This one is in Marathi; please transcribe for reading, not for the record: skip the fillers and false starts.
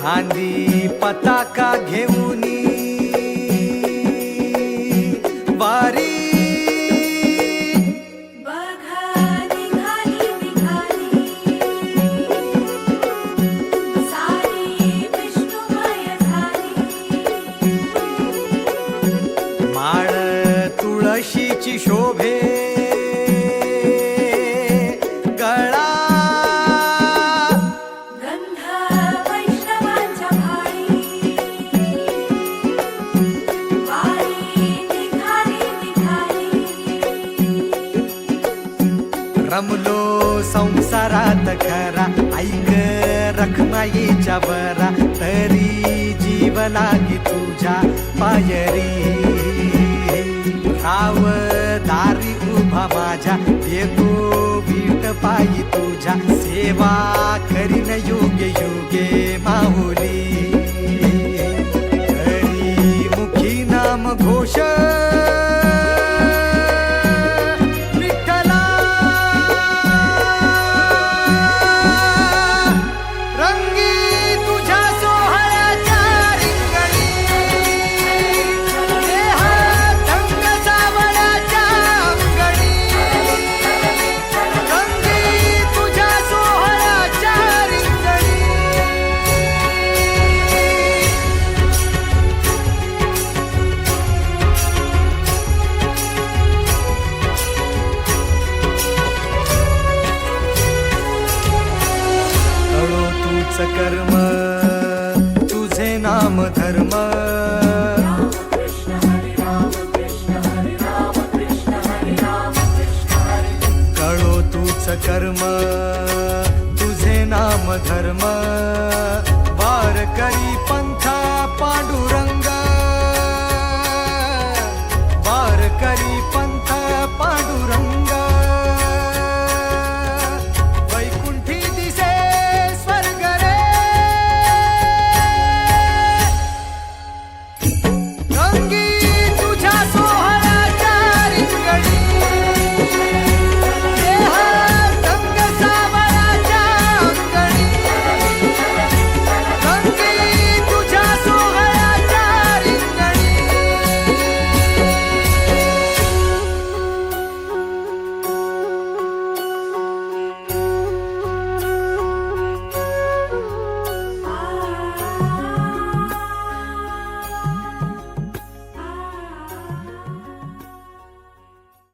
खांदी पताका घेऊनी वारी माळ तुळशीची शोभे गळा गंध वैष्णवांच्या भाळी वारी निघाली रमलो संसारात खरा ऐक रखमाईच्या बरा तरी जीव लागी तुझ्या पायरी राव दारी उभा माझ्या येतो वीट पायी तुझ्या सेवा करीन योगे योगे माहुली हरी मुखी नाम घोष कर्म तुझे नाम धर्म कळो तूच कर्म तुझे नाम धर्म